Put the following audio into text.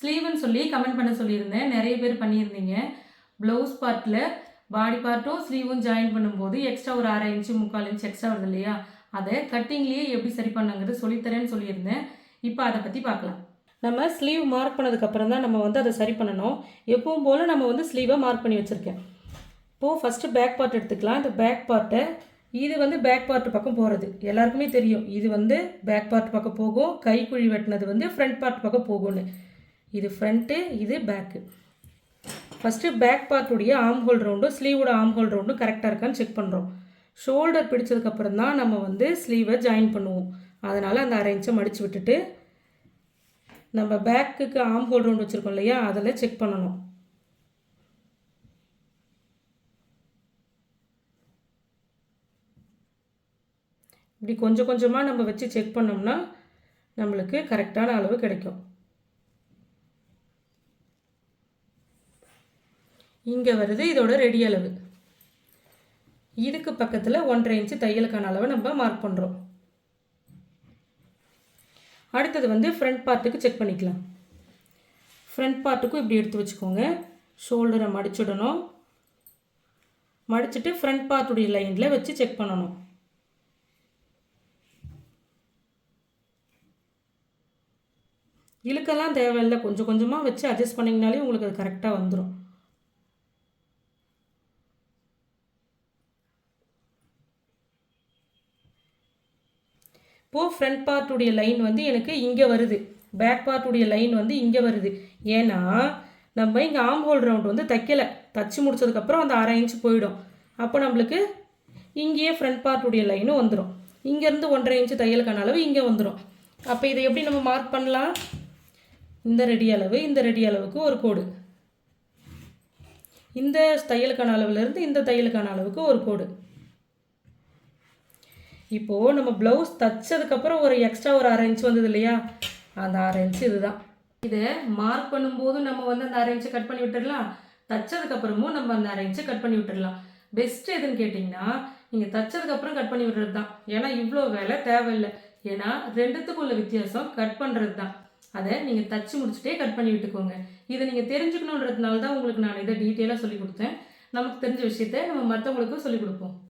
ஸ்லீவ்னு சொல்லி கமெண்ட் பண்ண சொல்லியிருந்தேன். நிறைய பேர் பண்ணியிருந்தீங்க. ப்ளவுஸ் பார்ட்டில் பாடி பார்ட்டும் ஸ்லீவும் ஜாயின் பண்ணும்போது எக்ஸ்ட்ரா ஒரு 1/2 இன்ச்சு 3/4 இன்ச் எக்ஸ்ட்ரா வருது இல்லையா, அதை கட்டிங்லேயே எப்படி சரி பண்ணாங்கிறது சொல்லித்தரேன்னு சொல்லியிருந்தேன். இப்போ அதை பற்றி பார்க்கலாம். நம்ம ஸ்லீவ் மார்க் பண்ணதுக்கப்புறம் தான் நம்ம அதை சரி பண்ணணும். எப்பவும் போல் நம்ம ஸ்லீவை மார்க் பண்ணி வச்சுருக்கேன். இப்போது ஃபஸ்ட்டு பேக் பார்ட் எடுத்துக்கலாம். இந்த பேக் பார்ட்டை இது பேக் பார்ட் பக்கம் போகிறது எல்லாருக்குமே தெரியும். இது பேக் பார்ட் பக்கம் போகும். கைக்குழி வெட்டினது ஃப்ரண்ட் பார்ட் பக்கம் போகும்னு. இது ஃப்ரண்ட்டு, இது பேக்கு. ஃபஸ்ட்டு பேக் பார்ட்டுடைய ஆர்ம் ஹோல் ரவுண்டும் ஸ்லீவோட ஆர்ம் ஹோல் ரவுண்டும் கரெக்டாக இருக்கான்னு செக் பண்ணுறோம். ஷோல்டர் பிடிச்சதுக்கப்புறம் தான் நம்ம ஸ்லீவை ஜாயின் பண்ணுவோம். அதனால் அந்த 1/2 இன்ச்சை மடித்து விட்டுட்டு நம்ம பேக்குக்கு ஆர்ம் ஹோல் ரவுண்ட் வச்சுருக்கோம் இல்லையா, அதில் செக் பண்ணணும். இப்படி கொஞ்சம் கொஞ்சமாக நம்ம வச்சு செக் பண்ணோம்னா நம்மளுக்கு கரெக்டான அளவு கிடைக்கும். இங்கே வருது இதோட ரெடி அளவு. இதுக்கு பக்கத்தில் 1/2 இன்ச்சு தையலுக்கான அளவை நம்ம மார்க் பண்ணுறோம். அடுத்தது ஃப்ரண்ட் பார்ட்டுக்கு செக் பண்ணிக்கலாம். ஃப்ரண்ட் பார்ட்டுக்கும் இப்படி எடுத்து வச்சுக்கோங்க. ஷோல்டரை மடிச்சுடணும். மடிச்சுட்டு ஃப்ரண்ட் பார்ட்டுடைய லைனில் வச்சு செக் பண்ணணும். இழுக்கெல்லாம் தேவையில்லை, கொஞ்சம் கொஞ்சமாக வச்சு அட்ஜஸ்ட் பண்ணிங்கனாலே உங்களுக்கு அது கரெக்டாக வந்துடும். இப்போது ஃப்ரண்ட் பார்ட்டுடைய லைன் எனக்கு இங்கே வருது, பேக் பார்ட்டுடைய லைன் இங்கே வருது. ஏன்னா நம்ம இங்கே ஆர்ம் ஹோல் ரவுண்ட் தைக்கலை. தச்சு முடிச்சதுக்கப்புறம் அந்த 1/2 இன்ச்சு போயிடும். அப்போ நம்மளுக்கு இங்கேயே ஃப்ரண்ட் பார்ட்டுடைய லைனும் வந்துடும். இங்கேருந்து 1/2 இன்ச்சு தையலுக்கான அளவு இங்கே வந்துடும். அப்போ இதை எப்படி நம்ம மார்க் பண்ணலாம்? இந்த ரெடி அளவு, இந்த ரெடி அளவுக்கு ஒரு கோடு, இந்த தையலுக்கான அளவுலேருந்து இந்த தையலுக்கான அளவுக்கு ஒரு கோடு. இப்போது நம்ம ப்ளவுஸ் தைச்சதுக்கப்புறம் ஒரு எக்ஸ்ட்ரா ஒரு 1/2 இன்ச்சு வந்தது இல்லையா, அந்த 1/2 இன்ச்சு இதுதான். இதை மார்க் பண்ணும்போது நம்ம அந்த 1/2 இன்ச்சை கட் பண்ணி விட்டுடலாம். தைச்சதுக்கப்புறமும் நம்ம அந்த 1/2 இன்ச்சை கட் பண்ணி விட்டுடலாம். பெஸ்ட்டு எதுன்னு கேட்டிங்கன்னா நீங்கள் தைச்சதுக்கப்புறம் கட் பண்ணி விடுறது தான். ஏன்னா இவ்வளோ வேலை தேவையில்லை. ஏன்னா ரெண்டுத்துக்குள்ள வித்தியாசம் கட் பண்ணுறது தான். அதை நீங்கள் தச்சு முடிச்சுட்டே கட் பண்ணி விட்டுக்கோங்க. இதை நீங்கள் தெரிஞ்சுக்கணுன்றதுனால தான் உங்களுக்கு நான் இதை டீட்டெயிலாக சொல்லி கொடுத்தேன். நமக்கு தெரிஞ்ச விஷயத்தை நம்ம மற்றவங்களுக்கும் சொல்லிக் கொடுப்போம்.